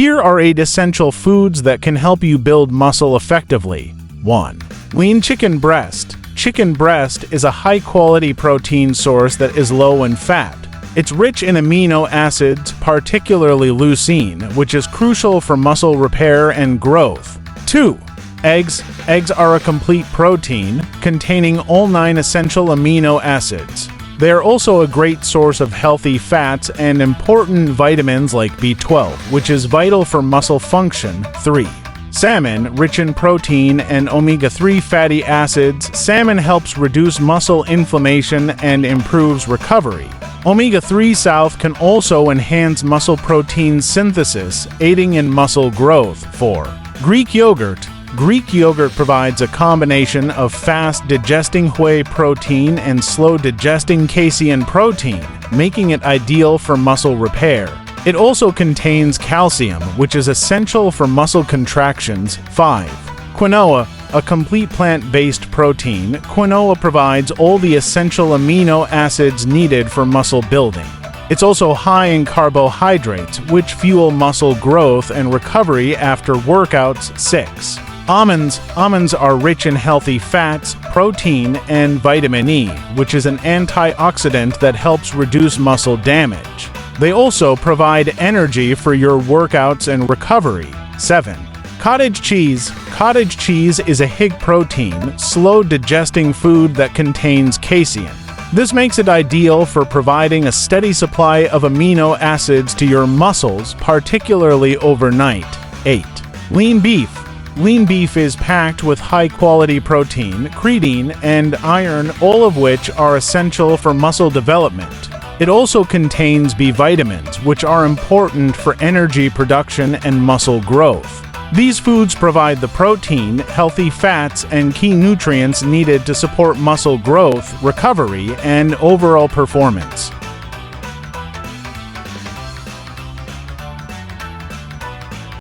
Here are 8 essential foods that can help you build muscle effectively. 1. Lean chicken breast. Chicken breast is a high-quality protein source that is low in fat. It's rich in amino acids, particularly leucine, which is crucial for muscle repair and growth. 2. Eggs. Eggs are a complete protein containing all 9 essential amino acids. They are also a great source of healthy fats and important vitamins like B12, which is vital for muscle function. 3. Salmon, rich in protein and omega-3 fatty acids. Salmon helps reduce muscle inflammation and improves recovery. Omega-3 salts can also enhance muscle protein synthesis, aiding in muscle growth. 4. Greek yogurt. Greek yogurt provides a combination of fast-digesting whey protein and slow-digesting casein protein, making it ideal for muscle repair. It also contains calcium, which is essential for muscle contractions. 5. Quinoa, a complete plant-based protein. Quinoa provides all the essential amino acids needed for muscle building. It's also high in carbohydrates, which fuel muscle growth and recovery after workouts. 6. Almonds. Almonds are rich in healthy fats, protein, and vitamin E, which is an antioxidant that helps reduce muscle damage. They also provide energy for your workouts and recovery. 7. Cottage cheese. Cottage cheese is a high protein, slow-digesting food that contains casein. This makes it ideal for providing a steady supply of amino acids to your muscles, particularly overnight. 8. Lean beef. Lean beef is packed with high-quality protein, creatine, and iron, all of which are essential for muscle development. It also contains B vitamins, which are important for energy production and muscle growth. These foods provide the protein, healthy fats, and key nutrients needed to support muscle growth, recovery, and overall performance.